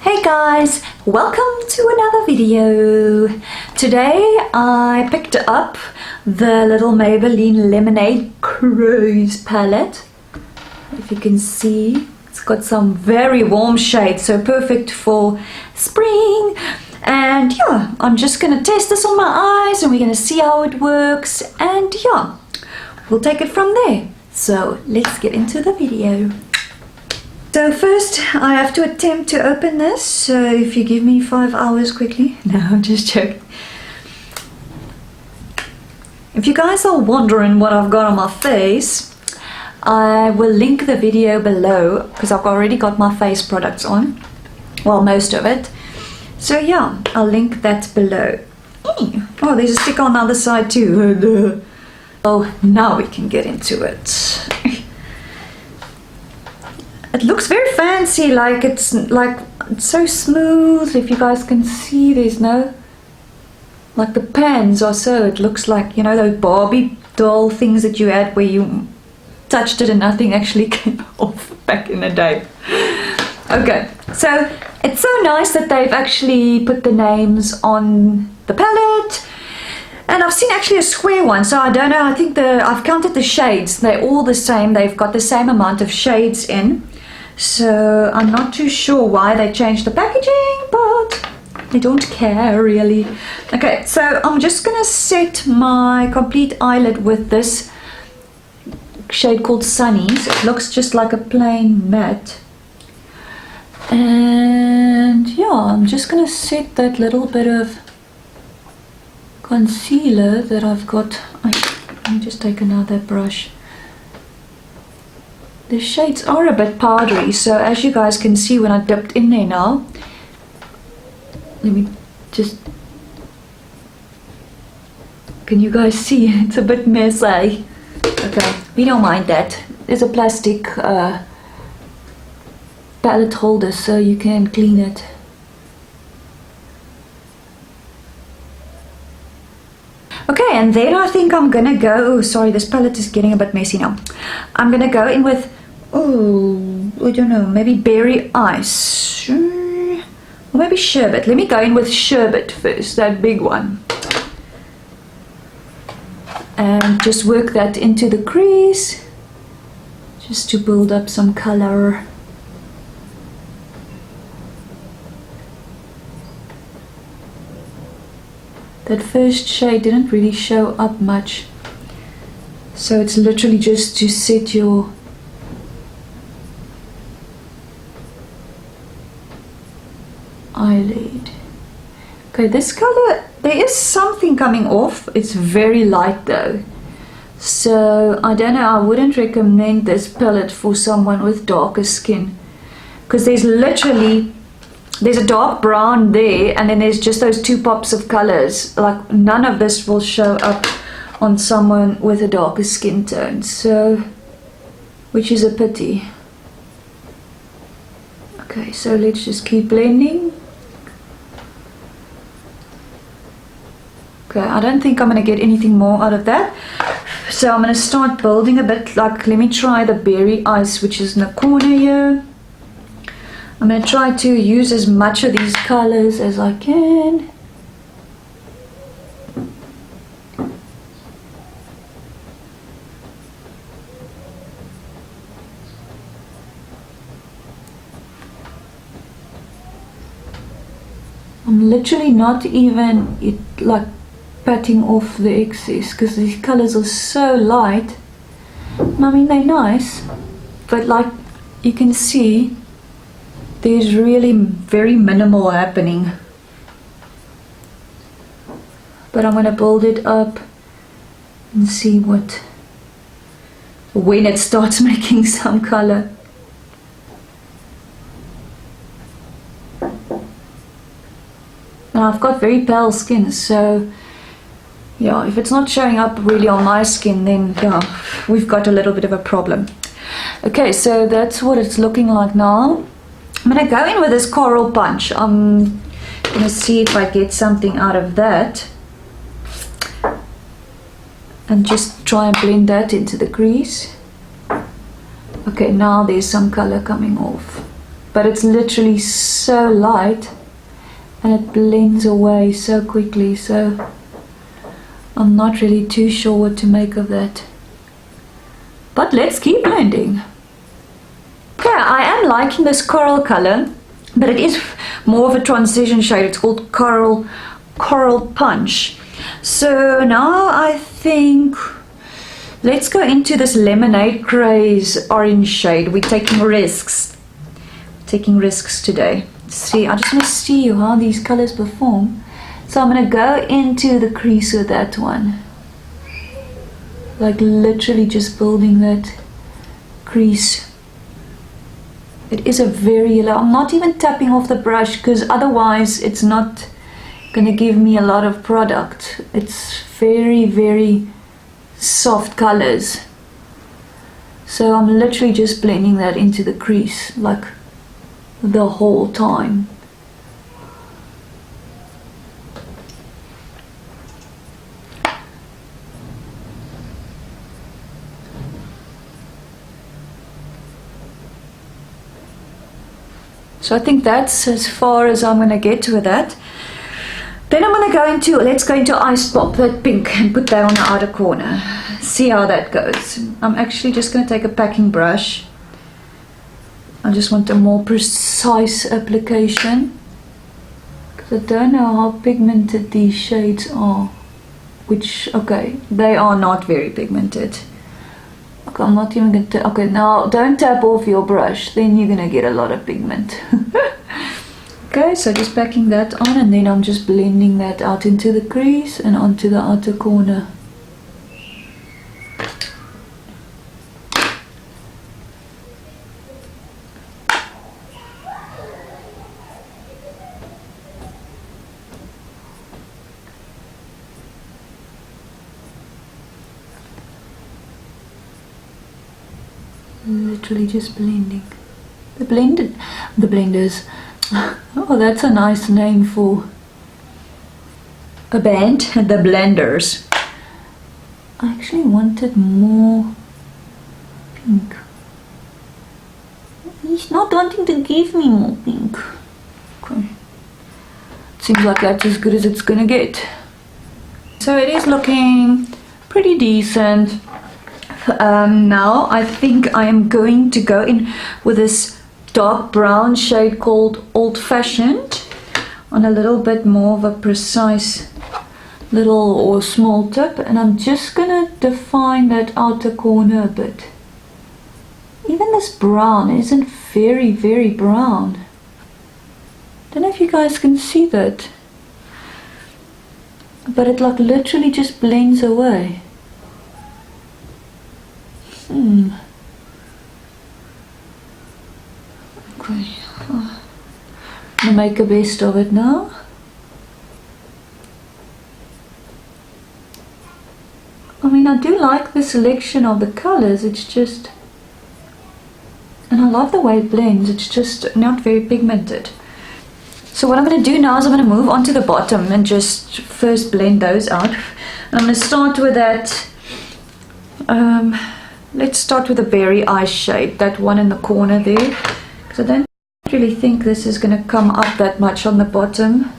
Hey guys, welcome to another video. Today I picked up the little Maybelline Lemonade Cruise palette. If you can see, it's got some very warm shades, so perfect for spring. And yeah, I'm just gonna test this on my eyes and we're gonna see how it works, and yeah, we'll take it from there. So let's get into the video. So first I have to attempt to open this, so if you give me 5 hours quickly. No, I'm just joking. If you guys are wondering what I've got on my face, I will link the video below because I've already got my face products on. Well, most of it. So yeah, I'll link that below. Oh, there's a sticker on the other side too. Oh, now we can get into it. It looks very fancy, like it's so smooth. If you guys can see, there's no, like the pans are so, it looks like, you know, those Bobbi doll things that you had where you touched it and nothing actually came off back in the day. Okay, so it's so nice that they've actually put the names on the palette. And I've seen actually a square one, so I don't know, I think I've counted the shades. They're all the same, they've got the same amount of shades in. So I'm not too sure why they changed the packaging, but I don't care really. Okay, so I'm just gonna set my complete eyelid with this shade called Sunnies. It looks just like a plain matte. And yeah, I'm just gonna set that little bit of concealer that I've got. Let me just take another brush. The shades are a bit powdery, so as you guys can see when I dipped in there now, let me just, can you guys see? It's a bit messy. Okay, we don't mind that. There's a plastic palette holder so you can clean it. Okay, and then I think I'm gonna go, oh sorry, this palette is getting a bit messy now. I'm gonna go in with, oh, I don't know, maybe berry ice, or maybe sherbet. Let me go in with sherbet first, that big one. And just work that into the crease, just to build up some color. That first shade didn't really show up much, so it's literally just to set your eyelid. Okay, this color, there is something coming off. It's very light though, so I don't know, I wouldn't recommend this palette for someone with darker skin, because there's a dark brown there, and then there's just those two pops of colors. Like none of this will show up on someone with a darker skin tone, so, which is a pity. Okay, so let's just keep blending. Okay, I don't think I'm going to get anything more out of that, so I'm going to start building a bit. Like, let me try the berry ice, which is in the corner here. I'm going to try to use as much of these colors as I can. I'm literally not even like patting off the excess, because these colors are so light. I mean, they're nice, but like you can see, there's really very minimal happening. But I'm going to build it up and see when it starts making some color. Now I've got very pale skin, so yeah, if it's not showing up really on my skin, then yeah, we've got a little bit of a problem. Okay, so that's what it's looking like now. I'm going to go in with this Coral Punch. I'm going to see if I get something out of that. And just try and blend that into the crease. Okay, now there's some color coming off. but it's literally so light and it blends away so quickly, so I'm not really too sure what to make of that. But let's keep blending. Okay, I am liking this coral color, but it is more of a transition shade. It's called Coral Punch. So now I think let's go into this Lemonade Craze orange shade. We're taking risks. Taking risks today. See, I just want to see how these colors perform. So I'm going to go into the crease with that one. Like literally just building that crease. It is a very yellow. I'm not even tapping off the brush because otherwise it's not going to give me a lot of product. It's very, very soft colors. So I'm literally just blending that into the crease like the whole time. So I think that's as far as I'm going to get with that. Then I'm going to go into, let's go into Ice Pop, that pink, and put that on the outer corner. See how that goes. I'm actually just going to take a packing brush. I just want a more precise application. Because I don't know how pigmented these shades are. Which, okay, they are not very pigmented. Okay, I'm not even going to, okay, now don't tap off your brush, then you're going to get a lot of pigment. Okay, so just packing that on, and then I'm just blending that out into the crease and onto the outer corner. Literally just blending. The blenders. Oh, that's a nice name for a band. The Blenders. I actually wanted more pink. He's not wanting to give me more pink. Okay. Seems like that's as good as it's gonna get. So it is looking pretty decent. Now I think I am going to go in with this dark brown shade called Old Fashioned on a little bit more of a precise little or small tip, and I'm just gonna define that outer corner a bit. Even this brown isn't very, very brown. Don't know if you guys can see that, but it like literally just blends away. Okay, I'm gonna make a best of it now. I mean, I do like the selection of the colors. It's just, and I love the way it blends. It's just not very pigmented. So what I'm going to do now is I'm going to move on to the bottom and just first blend those out. And I'm going to start with that. Let's start with the Berry Ice shade, that one in the corner there, because I don't really think this is going to come up that much on the bottom,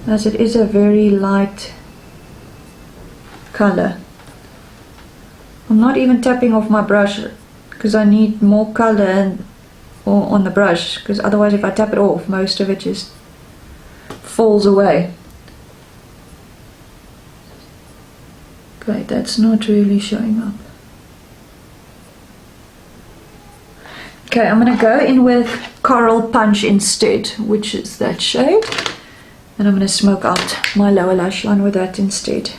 as it is a very light color. I'm not even tapping off my brush because I need more color on the brush, because otherwise if I tap it off, most of it just falls away. Okay, that's not really showing up. Okay, I'm going to go in with Coral Punch instead, which is that shade. And I'm going to smoke out my lower lash line with that instead.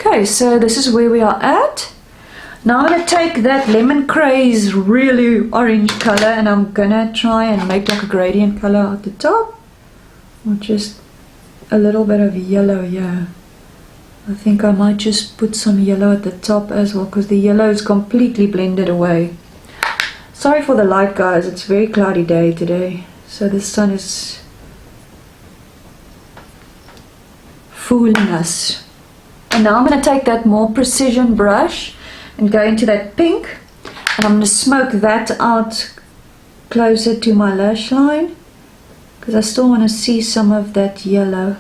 Okay, so this is where we are at. Now I'm going to take that Lemon Craze really orange color and I'm going to try and make like a gradient color at the top. Or just a little bit of yellow here. I think I might just put some yellow at the top as well because the yellow is completely blended away. Sorry for the light, guys. It's a very cloudy day today. So the sun is fooling us. And now I'm going to take that more precision brush and go into that pink, and I'm going to smoke that out closer to my lash line because I still want to see some of that yellow.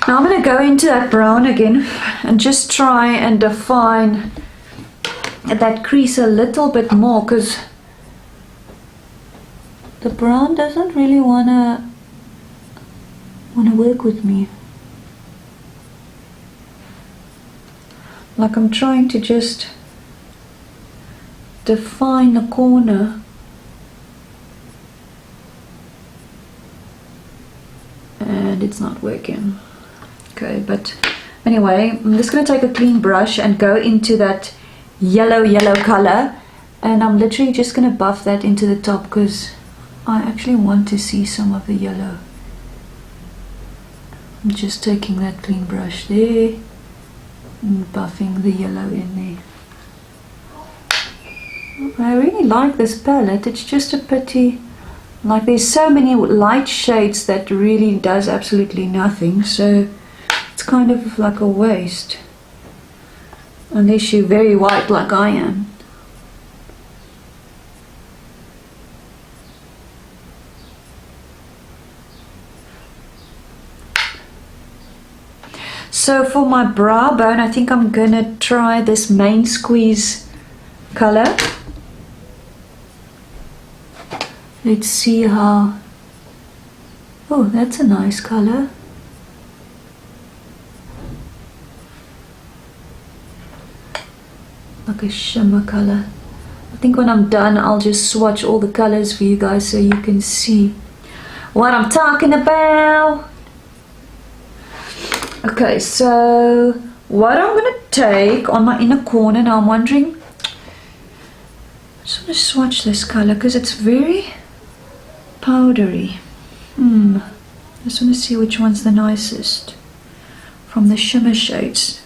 Now I'm going to go into that brown again and just try and define that crease a little bit more because the brown doesn't really want to work with me. Like I'm trying to just define the corner. And it's not working. Okay, but anyway, I'm just going to take a clean brush and go into that yellow color, and I'm literally just going to buff that into the top because I actually want to see some of the yellow. I'm just taking that clean brush there and buffing the yellow in there. I really like this palette. It's just a pity, like there's so many light shades that really does absolutely nothing, so it's kind of like a waste unless you're very white like I am. So for my brow bone, I think I'm gonna try this main squeeze color. Let's see how. Oh, that's a nice color. Like a shimmer color. I think when I'm done I'll just swatch all the colors for you guys so you can see what I'm talking about. Okay, so what I'm going to take on my inner corner, now I'm wondering, I just want to swatch this color because it's very powdery. I just want to see which one's the nicest from the shimmer shades.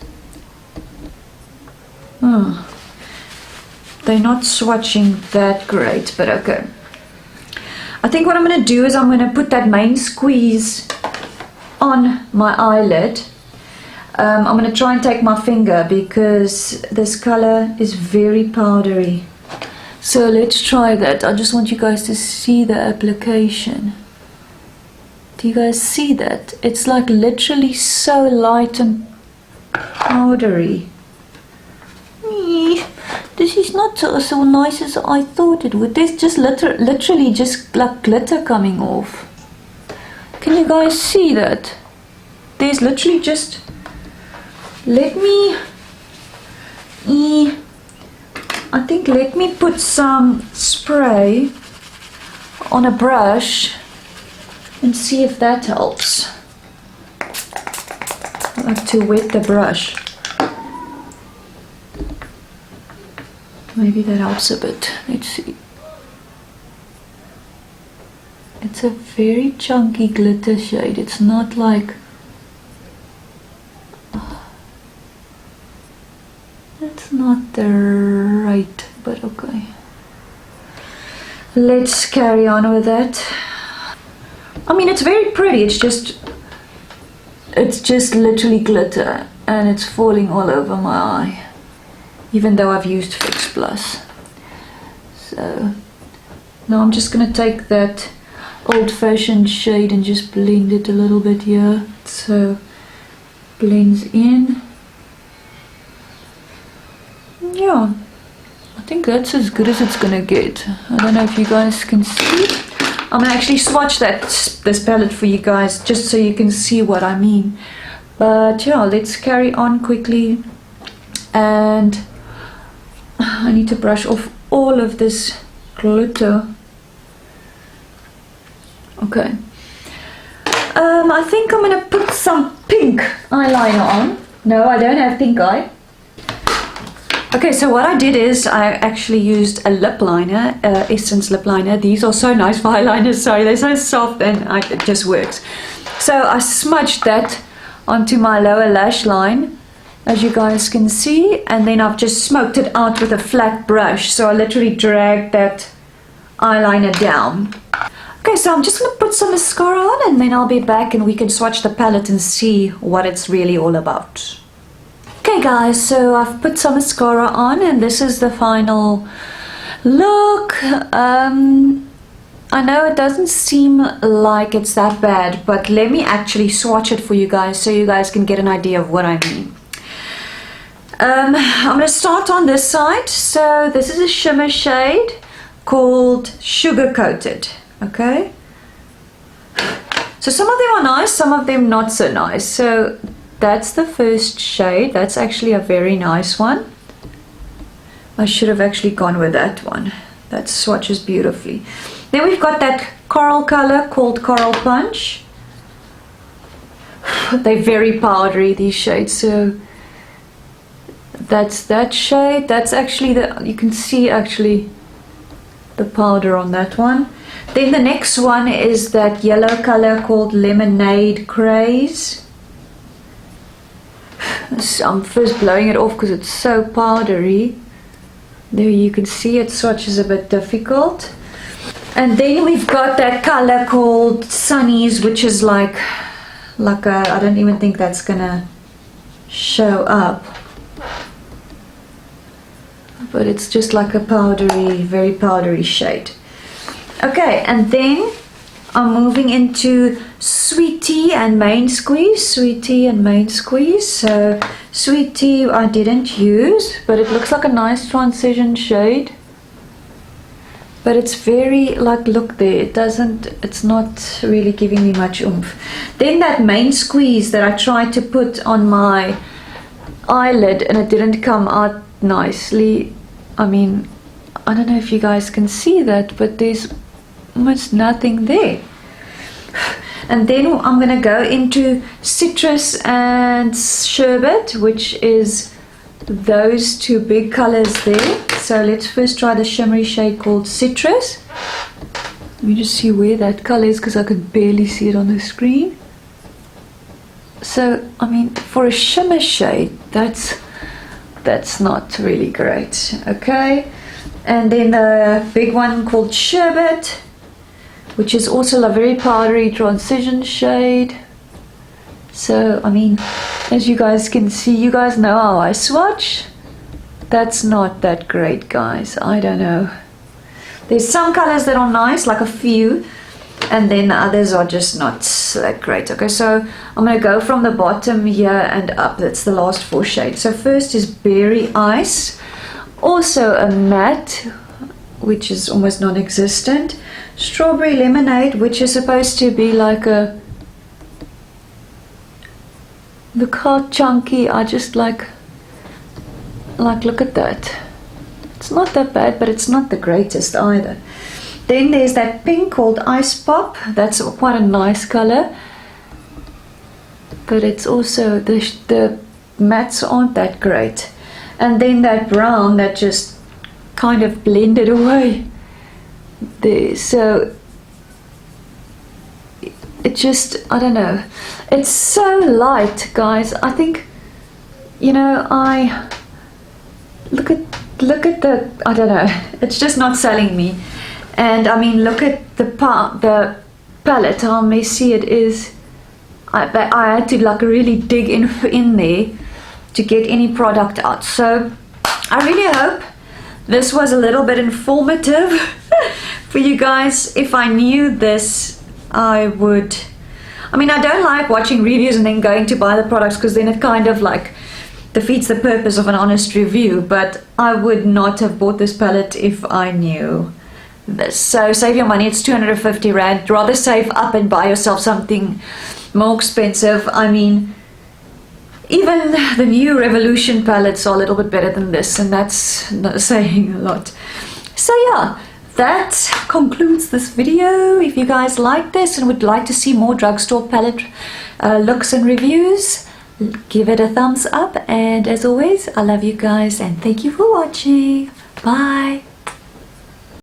They're not swatching that great, but okay. I think what I'm going to do is I'm going to put that main squeeze on my eyelid. I'm going to try and take my finger because this color is very powdery. So let's try that. I just want you guys to see the application. Do you guys see that? It's like literally so light and powdery. This is not so nice as I thought it would. There's just literally just like glitter coming off. Can you guys see that? There's literally just, let me put some spray on a brush and see if that helps. I like to wet the brush. Maybe that helps a bit. Let's see. It's a very chunky glitter shade. It's not like, it's not the right, but okay. Let's carry on with that. I mean, it's very pretty. It's just literally glitter and it's falling all over my eye. Even though I've used Fix Plus. So now I'm just going to take that old-fashioned shade and just blend it a little bit here. So blends in. Yeah, I think that's as good as it's going to get. I don't know if you guys can see. I'm going to actually swatch this palette for you guys just so you can see what I mean. But yeah, let's carry on quickly and I need to brush off all of this glitter. Okay. I think I'm going to put some pink eyeliner on. No, I don't have pink eye. Okay, so what I did is I actually used a lip liner, Essence lip liner. These are so nice for eyeliners. Sorry, they're so soft and it just works. So I smudged that onto my lower lash line, as you guys can see, and then I've just smoked it out with a flat brush. So I literally dragged that eyeliner down. Okay, so I'm just going to put some mascara on and then I'll be back and we can swatch the palette and see what it's really all about. Okay guys, so I've put some mascara on and this is the final look. I know it doesn't seem like it's that bad, but let me actually swatch it for you guys so you guys can get an idea of what I mean. I'm going to start on this side. So this is a shimmer shade called Sugar Coated. Okay, so some of them are nice, some of them not so nice. So that's the first shade. That's actually a very nice one. I should have actually gone with that one. That swatches beautifully. Then we've got that coral color called Coral Punch. They're very powdery, these shades. So that's that shade. That's actually you can see actually the powder on that one. Then the next one is that yellow color called Lemonade Craze. So I'm first blowing it off because it's so powdery. There you can see it swatches a bit difficult. And then we've got that color called Sunnies, which is like a, I don't even think that's gonna show up. But it's just like a powdery, very powdery shade. Okay, and then I'm moving into Sweet Tea and Main Squeeze. Sweet Tea and Main Squeeze. So Sweet Tea I didn't use, but it looks like a nice transition shade. But it's very, like, look there, it's not really giving me much oomph. Then that Main Squeeze that I tried to put on my eyelid and it didn't come out nicely. I mean, I don't know if you guys can see that, but there's almost nothing there. And then I'm going to go into Citrus and Sherbet, which is those two big colors there. So let's first try the shimmery shade called Citrus. Let me just see where that color is because I can barely see it on the screen. So, I mean, for a shimmer shade, that's not really great. Okay, and then the big one called Sherbet, which is also a very powdery transition shade. So, I mean, as you guys can see, you guys know how I swatch. That's not that great, guys. I don't know. There's some colors that are nice, like a few, and then the others are just not that great. Okay, so I'm going to go from the bottom here and up. That's the last four shades. So first is Berry Ice, also a matte, which is almost non-existent. Strawberry Lemonade, which is supposed to be like a, look how chunky. I just like look at that. It's not that bad, but it's not the greatest either. Then there's that pink called Ice Pop. That's quite a nice color, but it's also the mattes aren't that great. And then that brown that just kind of blended away there. So it just, I don't know, it's so light, guys. I think, you know, I look at the, I don't know, it's just not selling me. And I mean, look at the palette, how messy it is. I had to like really dig in there to get any product out. So I really hope this was a little bit informative for you guys. If I knew this, I would, I mean, I don't like watching reviews and then going to buy the products, because then it kind of like defeats the purpose of an honest review. But I would not have bought this palette if I knew this. So save your money. It's 250 rand. Rather save up and buy yourself something more expensive. I mean, even the new Revolution palettes are a little bit better than this, and that's not saying a lot. So yeah, that concludes this video. If you guys like this and would like to see more drugstore palette looks and reviews, give it a thumbs up, and as always, I love you guys and thank you for watching. Bye.